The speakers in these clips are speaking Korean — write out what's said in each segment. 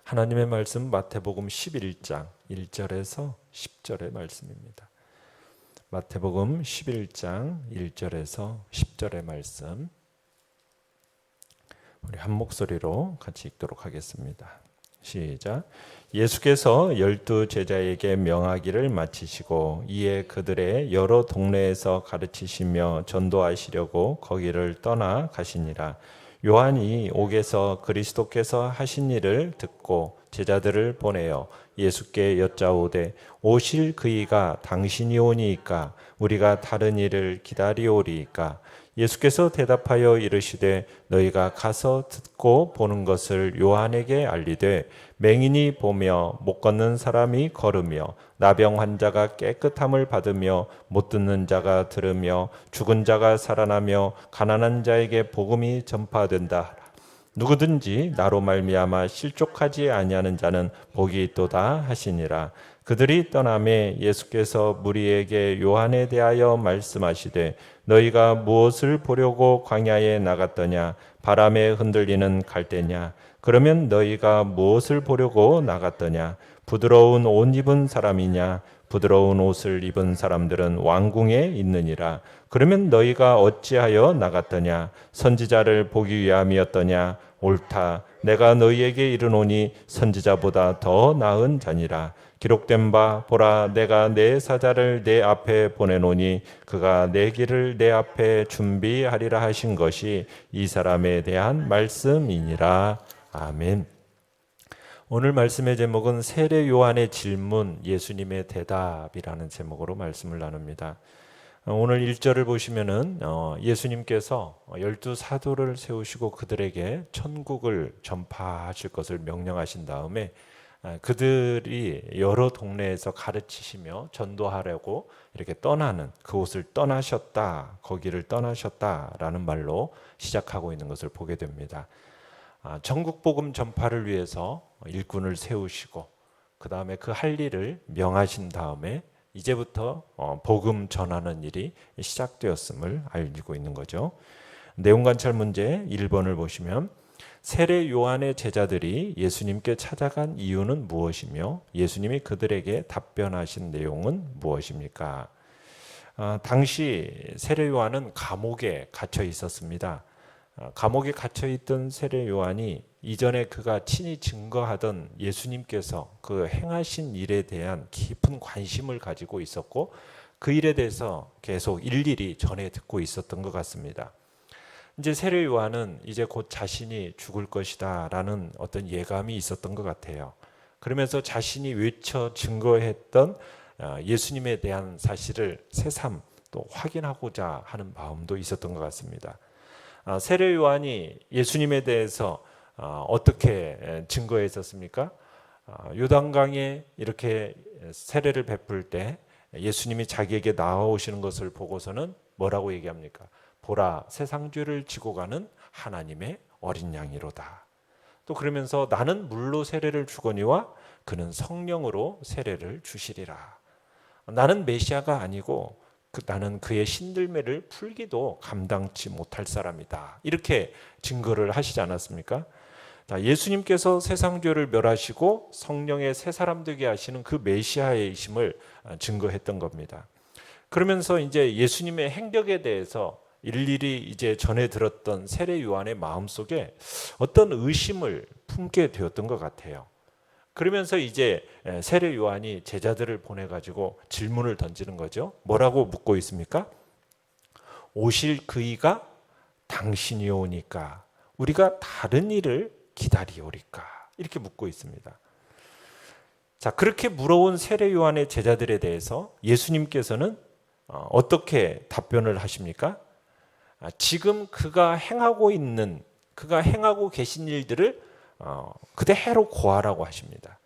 하나님의 말씀 마태복음 11장 1절에서 10절의 말씀입니다. 마태복음 11장 1절에서 10절의 말씀, 우리 한 목소리로 같이 읽도록 하겠습니다. 시작. 예수께서 12 제자에게 명하기를 마치시고 이에 그들의 여러 동네에서 가르치시며 전도하시려고 거기를 떠나 가시니라. 요한이 옥에서 그리스도께서 하신 일을 듣고 제자들을 보내어 예수께 여짜오되 오실 그이가 당신이 오니이까 우리가 다른 일을 기다리오리이까. 예수께서 대답하여 이르시되 너희가 가서 듣고 보는 것을 요한에게 알리되 맹인이 보며 못 걷는 사람이 걸으며 나병 환자가 깨끗함을 받으며 못 듣는 자가 들으며 죽은 자가 살아나며 가난한 자에게 복음이 전파된다. 누구든지 나로 말미암아 실족하지 아니하는 자는 복이 있도다 하시니라. 그들이 떠나매 예수께서 무리에게 요한에 대하여 말씀하시되 너희가 무엇을 보려고 광야에 나갔더냐? 바람에 흔들리는 갈대냐? 그러면 너희가 무엇을 보려고 나갔더냐? 부드러운 옷 입은 사람이냐? 부드러운 옷을 입은 사람들은 왕궁에 있느니라. 그러면 너희가 어찌하여 나갔더냐? 선지자를 보기 위함이었더냐? 옳다. 내가 너희에게 이르노니 선지자보다 더 나은 자니라. 기록된 바 보라 내가 내 사자를 내 앞에 보내노니 그가 내 길을 내 앞에 준비하리라 하신 것이 이 사람에 대한 말씀이니라. 아멘. 오늘 말씀의 제목은 세례 요한의 질문, 예수님의 대답이라는 제목으로 말씀을 나눕니다. 오늘 1절을 보시면은 예수님께서 12 사도를 세우시고 그들에게 천국을 전파하실 것을 명령하신 다음에 그들이 여러 동네에서 가르치시며 전도하려고 이렇게 떠나는, 그곳을 떠나셨다, 거기를 떠나셨다라는 말로 시작하고 있는 것을 보게 됩니다. 전국 복음 전파를 위해서 일꾼을 세우시고 그 다음에 그 할 일을 명하신 다음에 이제부터 복음 전하는 일이 시작되었음을 알리고 있는 거죠. 내용 관찰 문제 1번을 보시면 세례 요한의 제자들이 예수님께 찾아간 이유는 무엇이며 예수님이 그들에게 답변하신 내용은 무엇입니까? 당시 세례 요한은 감옥에 갇혀 있었습니다. 감옥에 갇혀 있던 세례 요한이 이전에 그가 친히 증거하던 예수님께서 그 행하신 일에 대한 깊은 관심을 가지고 있었고 그 일에 대해서 계속 일일이 전해 듣고 있었던 것 같습니다. 이제 세례 요한은 이제 곧 자신이 죽을 것이다라는 어떤 예감이 있었던 것 같아요. 그러면서 자신이 외쳐 증거했던 예수님에 대한 사실을 새삼 또 확인하고자 하는 마음도 있었던 것 같습니다. 세례 요한이 예수님에 대해서 어떻게 증거했었습니까? 요단강에 이렇게 세례를 베풀 때 예수님이 자기에게 나와오시는 것을 보고서는 뭐라고 얘기합니까? 보라, 세상 죄를 지고 가는 하나님의 어린 양이로다. 또 그러면서 나는 물로 세례를 주거니와 그는 성령으로 세례를 주시리라. 나는 메시아가 아니고 나는 그의 신들매를 풀기도 감당치 못할 사람이다. 이렇게 증거를 하시지 않았습니까? 예수님께서 세상 죄를 멸하시고 성령의 새 사람 되게 하시는 그 메시아의 이심을 증거했던 겁니다. 그러면서 이제 예수님의 행적에 대해서 일일이 이제 전해 들었던 세례 요한의 마음속에 어떤 의심을 품게 되었던 것 같아요. 그러면서 이제 세례 요한이 제자들을 보내가지고 질문을 던지는 거죠. 뭐라고 묻고 있습니까? 오실 그이가 당신이 오니까 우리가 다른 일을 기다리오리까? 이렇게 묻고 있습니다. 자, 그렇게 물어온 세례 요한의 제자들에 대해서 예수님께서는 어떻게 답변을 하십니까? 지금 그가 행하고 계신 일들을 그대로 고하라고 하십니다.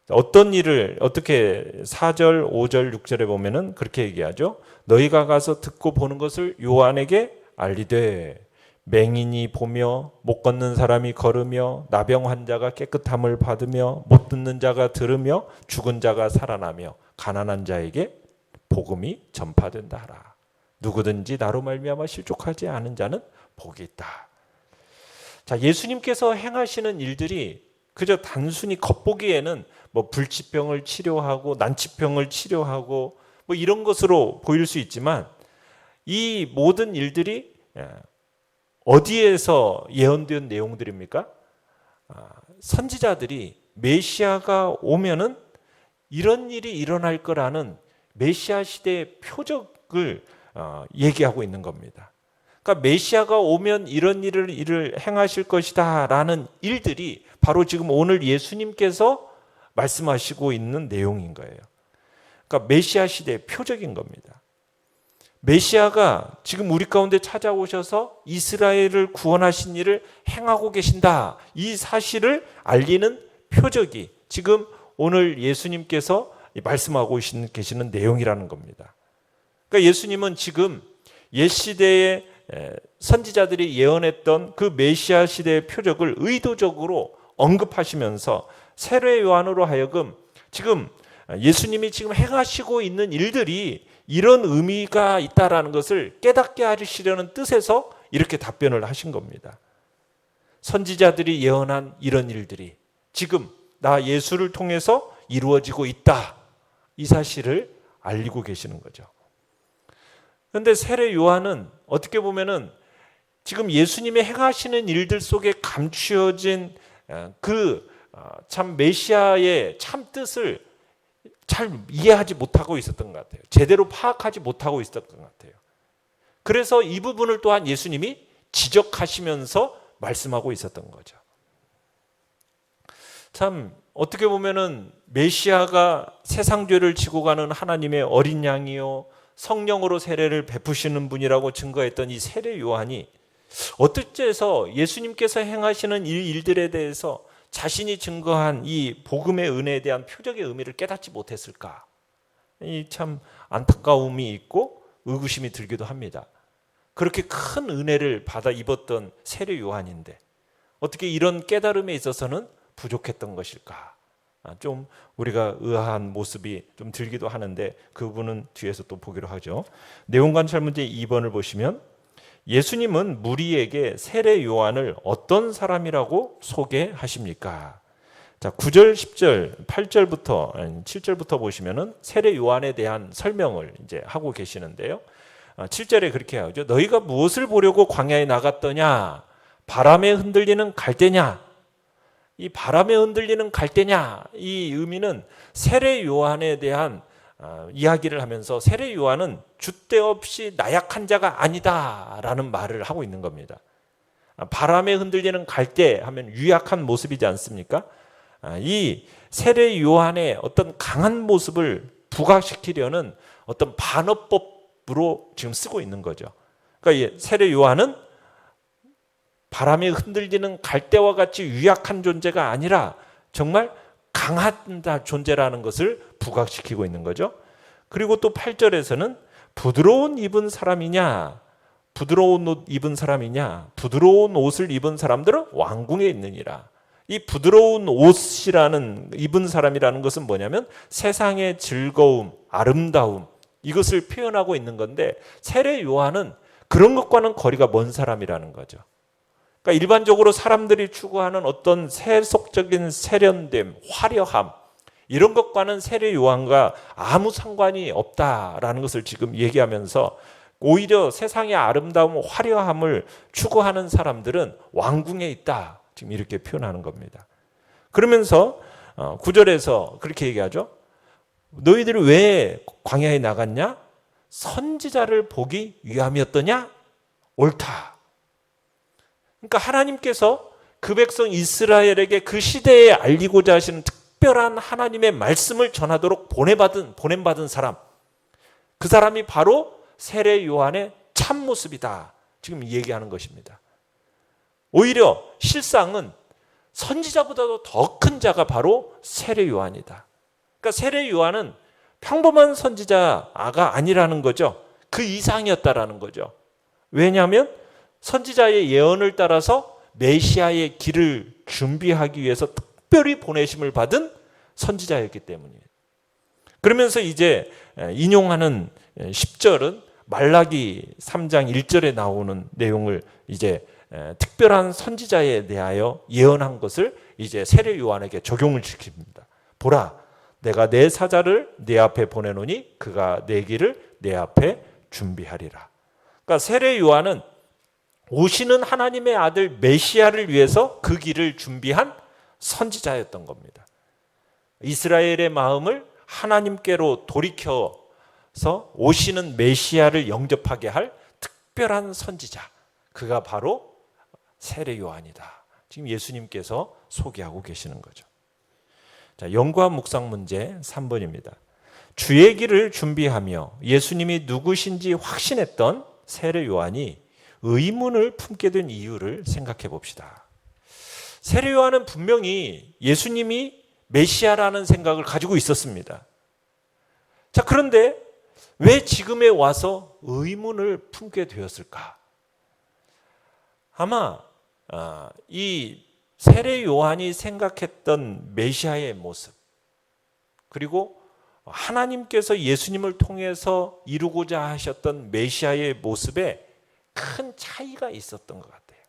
어떤 일을 어떻게 4절, 5절, 6절에 보면은 그렇게 얘기하죠. 너희가 가서 듣고 보는 것을 요한에게 알리되 맹인이 보며 못 걷는 사람이 걸으며 나병 환자가 깨끗함을 받으며 못 듣는 자가 들으며 죽은 자가 살아나며 가난한 자에게 복음이 전파된다 하라. 누구든지 나로 말미암아 실족하지 않은 자는 복이 있다. 자, 예수님께서 행하시는 일들이 그저 단순히 겉보기에는 뭐 불치병을 치료하고 난치병을 치료하고 뭐 이런 것으로 보일 수 있지만 이 모든 일들이 어디에서 예언된 내용들입니까? 선지자들이 메시아가 오면은 이런 일이 일어날 거라는 메시아 시대의 표적을 얘기하고 있는 겁니다. 그러니까 메시아가 오면 이런 일을 행하실 것이다 라는 일들이 바로 지금 오늘 예수님께서 말씀하시고 있는 내용인 거예요. 그러니까 메시아 시대의 표적인 겁니다. 메시아가 지금 우리 가운데 찾아오셔서 이스라엘을 구원하신 일을 행하고 계신다. 이 사실을 알리는 표적이 지금 오늘 예수님께서 말씀하고 계시는 내용이라는 겁니다. 그러니까 예수님은 지금 옛 시대의 선지자들이 예언했던 그 메시아 시대의 표적을 의도적으로 언급하시면서 세례 요한으로 하여금 지금 예수님이 지금 행하시고 있는 일들이 이런 의미가 있다라는 것을 깨닫게 하시려는 뜻에서 이렇게 답변을 하신 겁니다. 선지자들이 예언한 이런 일들이 지금 나 예수를 통해서 이루어지고 있다. 이 사실을 알리고 계시는 거죠. 그런데 세례 요한은 어떻게 보면은 지금 예수님이 행하시는 일들 속에 감추어진 참 메시아의 참 뜻을 잘 이해하지 못하고 있었던 것 같아요. 제대로 파악하지 못하고 있었던 것 같아요. 그래서 이 부분을 또한 예수님이 지적하시면서 말씀하고 있었던 거죠. 참 어떻게 보면은 메시아가 세상 죄를 지고 가는 하나님의 어린 양이요 성령으로 세례를 베푸시는 분이라고 증거했던 이 세례 요한이 어떻게해서 예수님께서 행하시는 일들에 대해서 자신이 증거한 이 복음의 은혜에 대한 표적의 의미를 깨닫지 못했을까? 이 참 안타까움이 있고 의구심이 들기도 합니다. 그렇게 큰 은혜를 받아 입었던 세례 요한인데 어떻게 이런 깨달음에 있어서는 부족했던 것일까? 좀 우리가 의아한 모습이 좀 들기도 하는데 그 부분은 뒤에서 또 보기로 하죠. 내용 관찰 문제 2번을 보시면 예수님은 무리에게 세례 요한을 어떤 사람이라고 소개하십니까? 자, 9절, 10절, 8절부터 7절부터 보시면은 세례 요한에 대한 설명을 이제 하고 계시는데요. 7절에 그렇게 하죠. 너희가 무엇을 보려고 광야에 나갔더냐? 바람에 흔들리는 갈대냐? 이 바람에 흔들리는 갈대냐? 이 의미는 세례 요한에 대한 이야기를 하면서 세례 요한은 줏대 없이 나약한 자가 아니다라는 말을 하고 있는 겁니다. 바람에 흔들리는 갈대 하면 유약한 모습이지 않습니까? 이 세례 요한의 어떤 강한 모습을 부각시키려는 어떤 반어법으로 지금 쓰고 있는 거죠. 그러니까 세례 요한은 바람에 흔들리는 갈대와 같이 유약한 존재가 아니라 정말 강한 존재라는 것을 부각시키고 있는 거죠. 그리고 또 8절에서는 부드러운 입은 사람이냐, 부드러운 옷 입은 사람이냐, 부드러운 옷을 입은 사람들은 왕궁에 있느니라. 이 부드러운 옷이라는 입은 사람이라는 것은 뭐냐면 세상의 즐거움, 아름다움 이것을 표현하고 있는 건데 세례 요한은 그런 것과는 거리가 먼 사람이라는 거죠. 그러니까 일반적으로 사람들이 추구하는 어떤 세속적인 세련됨, 화려함 이런 것과는 세례 요한과 아무 상관이 없다라는 것을 지금 얘기하면서 오히려 세상의 아름다움, 화려함을 추구하는 사람들은 왕궁에 있다. 지금 이렇게 표현하는 겁니다. 그러면서 9절에서 그렇게 얘기하죠. 너희들이 왜 광야에 나갔냐? 선지자를 보기 위함이었더냐? 옳다. 그러니까 하나님께서 그 백성 이스라엘에게 그 시대에 알리고자 하시는 특별한 하나님의 말씀을 전하도록 보냄받은 사람, 그 사람이 바로 세례 요한의 참모습이다. 지금 얘기하는 것입니다. 오히려 실상은 선지자보다도 더 큰 자가 바로 세례 요한이다. 그러니까 세례 요한은 평범한 선지자가 아니라는 거죠. 그 이상이었다라는 거죠. 왜냐하면 선지자의 예언을 따라서 메시아의 길을 준비하기 위해서 특별히 보내심을 받은 선지자였기 때문이에요. 그러면서 이제 인용하는 10절은 말라기 3장 1절에 나오는 내용을 이제 특별한 선지자에 대하여 예언한 것을 이제 세례 요한에게 적용을 시킵니다. 보라, 내가 내 사자를 네 앞에 보내노니 그가 내 길을 내 앞에 준비하리라. 그러니까 세례 요한은 오시는 하나님의 아들 메시아를 위해서 그 길을 준비한 선지자였던 겁니다. 이스라엘의 마음을 하나님께로 돌이켜서 오시는 메시아를 영접하게 할 특별한 선지자, 그가 바로 세례 요한이다. 지금 예수님께서 소개하고 계시는 거죠. 자, 연구와 묵상 문제 3번입니다. 주의 길을 준비하며 예수님이 누구신지 확신했던 세례 요한이 의문을 품게 된 이유를 생각해 봅시다. 세례 요한은 분명히 예수님이 메시아라는 생각을 가지고 있었습니다. 자, 그런데 왜 지금에 와서 의문을 품게 되었을까? 아마 이 세례 요한이 생각했던 메시아의 모습, 그리고 하나님께서 예수님을 통해서 이루고자 하셨던 메시아의 모습에 큰 차이가 있었던 것 같아요.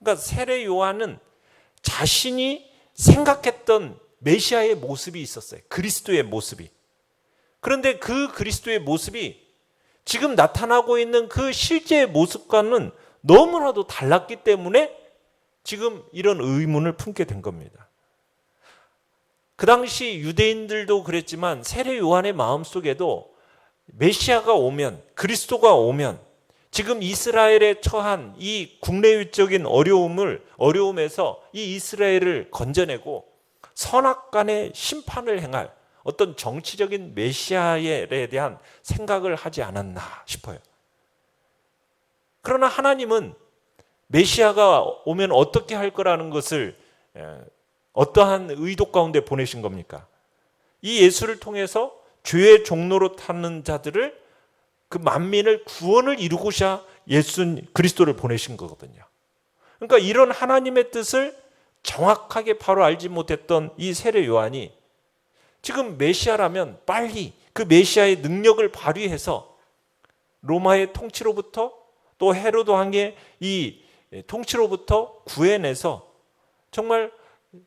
그러니까 세례 요한은 자신이 생각했던 메시아의 모습이 있었어요. 그리스도의 모습이. 그런데 그 그리스도의 모습이 지금 나타나고 있는 그 실제의 모습과는 너무나도 달랐기 때문에 지금 이런 의문을 품게 된 겁니다. 그 당시 유대인들도 그랬지만 세례 요한의 마음속에도 메시아가 오면, 그리스도가 오면 지금 이스라엘에 처한 이 국내유적인 어려움에서 이 이스라엘을 건져내고 선악간의 심판을 행할 어떤 정치적인 메시아에 대한 생각을 하지 않았나 싶어요. 그러나 하나님은 메시아가 오면 어떻게 할 거라는 것을 어떠한 의도 가운데 보내신 겁니까? 이 예수를 통해서 죄의 종로로 타는 자들을, 그 만민을 구원을 이루고자 예수 그리스도를 보내신 거거든요. 그러니까 이런 하나님의 뜻을 정확하게 바로 알지 못했던 이 세례 요한이 지금 메시아라면 빨리 그 메시아의 능력을 발휘해서 로마의 통치로부터 또 헤로드 왕의 이 통치로부터 구해내서 정말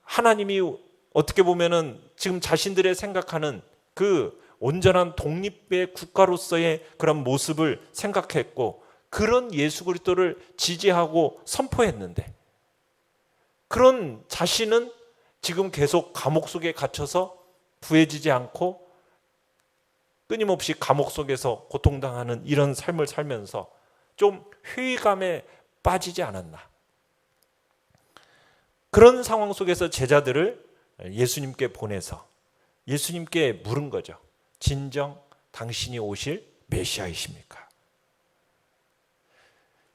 하나님이 어떻게 보면은 지금 자신들의 생각하는 그 온전한 독립의 국가로서의 그런 모습을 생각했고 그런 예수 그리스도를 지지하고 선포했는데 그런 자신은 지금 계속 감옥 속에 갇혀서 구해지지 않고 끊임없이 감옥 속에서 고통당하는 이런 삶을 살면서 좀 회의감에 빠지지 않았나. 그런 상황 속에서 제자들을 예수님께 보내서 예수님께 물은 거죠. 진정 당신이 오실 메시아이십니까?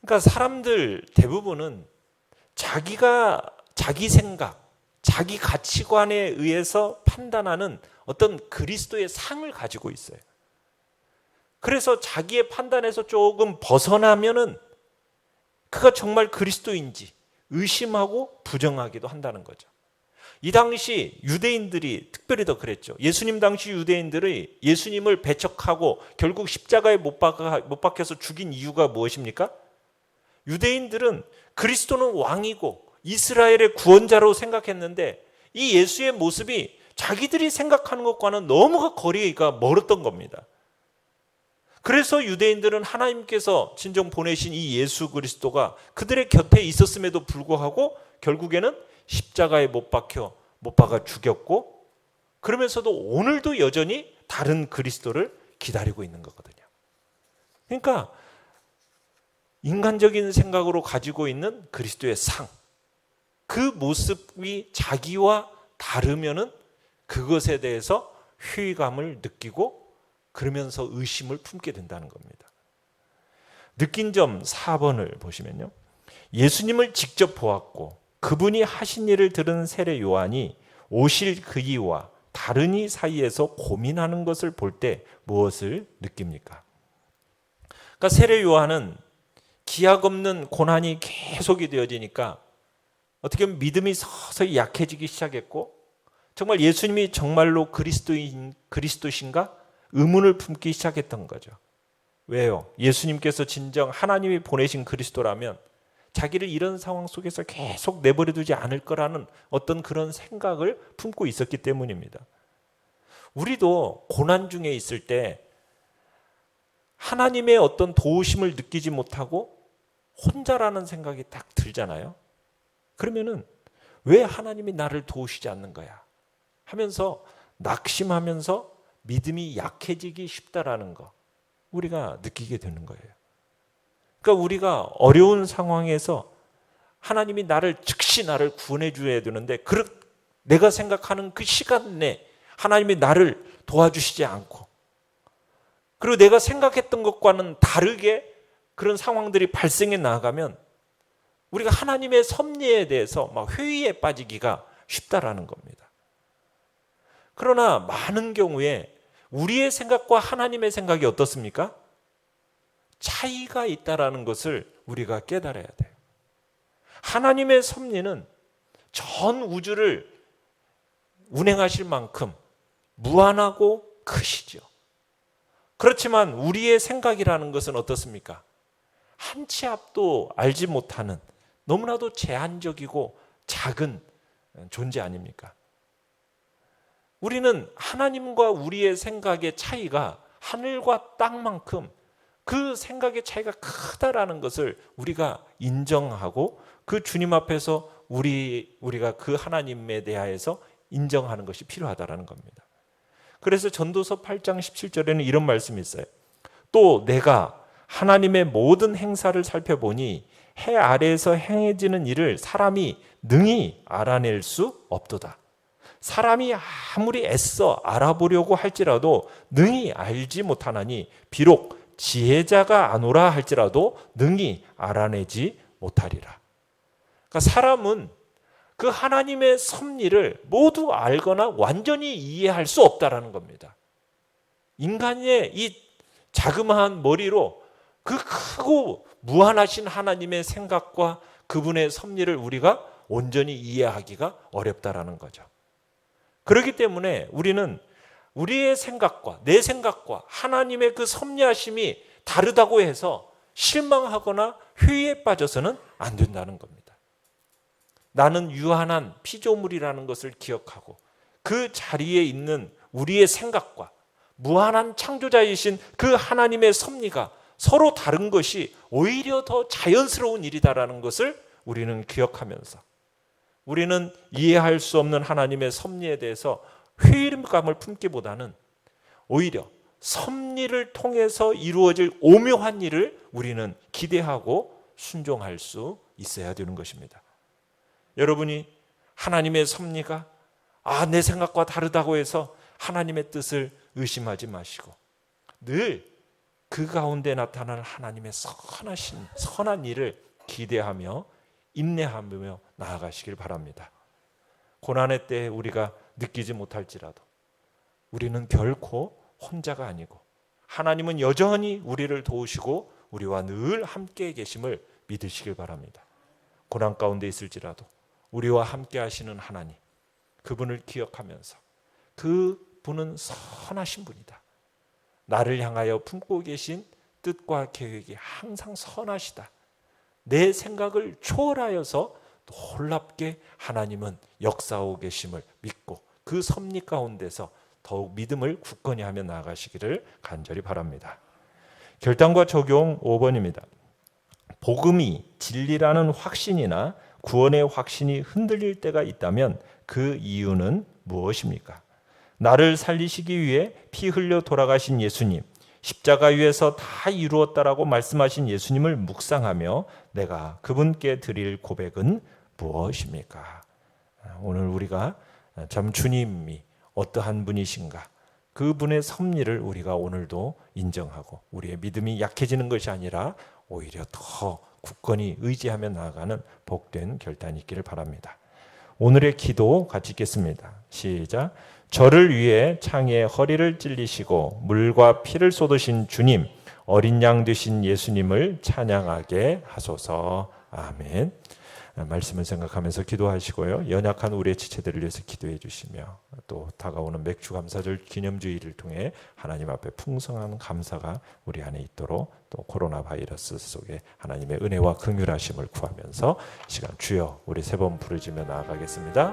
그러니까 사람들 대부분은 자기 생각, 자기 가치관에 의해서 판단하는 어떤 그리스도의 상을 가지고 있어요. 그래서 자기의 판단에서 조금 벗어나면은 그가 정말 그리스도인지 의심하고 부정하기도 한다는 거죠. 이 당시 유대인들이 특별히 더 그랬죠. 예수님 당시 유대인들이 예수님을 배척하고 결국 십자가에 못 박혀서 죽인 이유가 무엇입니까? 유대인들은 그리스도는 왕이고 이스라엘의 구원자로 생각했는데 이 예수의 모습이 자기들이 생각하는 것과는 너무 거리가 멀었던 겁니다. 그래서 유대인들은 하나님께서 진정 보내신 이 예수 그리스도가 그들의 곁에 있었음에도 불구하고 결국에는 십자가에 못 박아 죽였고 그러면서도 오늘도 여전히 다른 그리스도를 기다리고 있는 거거든요. 그러니까 인간적인 생각으로 가지고 있는 그리스도의 상, 그 모습이 자기와 다르면은 그것에 대해서 회의감을 느끼고 그러면서 의심을 품게 된다는 겁니다. 느낀 점 4번을 보시면요. 예수님을 직접 보았고 그분이 하신 일을 들은 세례 요한이 오실 그이와 다른 이 사이에서 고민하는 것을 볼 때 무엇을 느낍니까? 그러니까 세례 요한은 기약 없는 고난이 계속이 되어지니까 어떻게 보면 믿음이 서서히 약해지기 시작했고 정말 예수님이 정말로 그리스도신가? 의문을 품기 시작했던 거죠. 왜요? 예수님께서 진정 하나님이 보내신 그리스도라면 자기를 이런 상황 속에서 계속 내버려 두지 않을 거라는 어떤 그런 생각을 품고 있었기 때문입니다. 우리도 고난 중에 있을 때 하나님의 어떤 도우심을 느끼지 못하고 혼자라는 생각이 딱 들잖아요. 그러면은 왜 하나님이 나를 도우시지 않는 거야 하면서 낙심하면서 믿음이 약해지기 쉽다라는 거 우리가 느끼게 되는 거예요. 그러니까 우리가 어려운 상황에서 하나님이 즉시 나를 구원해 줘야 되는데 내가 생각하는 그 시간 내 하나님이 나를 도와주시지 않고 그리고 내가 생각했던 것과는 다르게 그런 상황들이 발생해 나가면 우리가 하나님의 섭리에 대해서 막 회의에 빠지기가 쉽다라는 겁니다. 그러나 많은 경우에 우리의 생각과 하나님의 생각이 어떻습니까? 차이가 있다라는 것을 우리가 깨달아야 돼요. 하나님의 섭리는 전 우주를 운행하실 만큼 무한하고 크시죠. 그렇지만 우리의 생각이라는 것은 어떻습니까? 한 치 앞도 알지 못하는 너무나도 제한적이고 작은 존재 아닙니까? 우리는 하나님과 우리의 생각의 차이가 하늘과 땅만큼 그 생각의 차이가 크다라는 것을 우리가 인정하고 그 주님 앞에서 우리가 그 하나님에 대하여서 인정하는 것이 필요하다라는 겁니다. 그래서 전도서 8장 17절에는 이런 말씀이 있어요. 또 내가 하나님의 모든 행사를 살펴보니 해 아래에서 행해지는 일을 사람이 능히 알아낼 수 없도다. 사람이 아무리 애써 알아보려고 할지라도 능히 알지 못하나니 비록 지혜자가 아노라 할지라도 능히 알아내지 못하리라. 그러니까 사람은 그 하나님의 섭리를 모두 알거나 완전히 이해할 수 없다라는 겁니다. 인간의 이 자그마한 머리로 그 크고 무한하신 하나님의 생각과 그분의 섭리를 우리가 온전히 이해하기가 어렵다라는 거죠. 그렇기 때문에 우리는 우리의 생각과 내 생각과 하나님의 그 섭리하심이 다르다고 해서 실망하거나 회의에 빠져서는 안 된다는 겁니다. 나는 유한한 피조물이라는 것을 기억하고 그 자리에 있는 우리의 생각과 무한한 창조자이신 그 하나님의 섭리가 서로 다른 것이 오히려 더 자연스러운 일이다라는 것을 우리는 기억하면서 우리는 이해할 수 없는 하나님의 섭리에 대해서 회의감을 품기보다는 오히려 섭리를 통해서 이루어질 오묘한 일을 우리는 기대하고 순종할 수 있어야 되는 것입니다. 여러분이 하나님의 섭리가 내 생각과 다르다고 해서 하나님의 뜻을 의심하지 마시고 늘 그 가운데 나타나는 하나님의 선한 일을 기대하며 인내하며 나아가시길 바랍니다. 고난의 때에 우리가 느끼지 못할지라도 우리는 결코 혼자가 아니고 하나님은 여전히 우리를 도우시고 우리와 늘 함께 계심을 믿으시길 바랍니다. 고난 가운데 있을지라도 우리와 함께 하시는 하나님, 그분을 기억하면서 그분은 선하신 분이다. 나를 향하여 품고 계신 뜻과 계획이 항상 선하시다. 내 생각을 초월하여서 놀랍게 하나님은 역사하고 계심을 믿고 그 섭리 가운데서 더욱 믿음을 굳건히 하며 나아가시기를 간절히 바랍니다. 결단과 적용 5번입니다. 복음이 진리라는 확신이나 구원의 확신이 흔들릴 때가 있다면 그 이유는 무엇입니까? 나를 살리시기 위해 피 흘려 돌아가신 예수님, 십자가 위에서 다 이루었다라고 말씀하신 예수님을 묵상하며 내가 그분께 드릴 고백은 무엇입니까? 오늘 우리가 참 주님이 어떠한 분이신가, 그분의 섭리를 우리가 오늘도 인정하고 우리의 믿음이 약해지는 것이 아니라 오히려 더 굳건히 의지하며 나아가는 복된 결단이 있기를 바랍니다. 오늘의 기도 같이 읽겠습니다. 시작. 저를 위해 창에 허리를 찔리시고 물과 피를 쏟으신 주님, 어린 양 되신 예수님을 찬양하게 하소서. 아멘. 말씀을 생각하면서 기도하시고요. 연약한 우리의 지체들을 위해서 기도해 주시며 또 다가오는 맥주감사절 기념주의를 통해 하나님 앞에 풍성한 감사가 우리 안에 있도록 또 코로나 바이러스 속에 하나님의 은혜와 긍휼하심을 구하면서 시간 주여 우리 세 번 부르짖며 나아가겠습니다.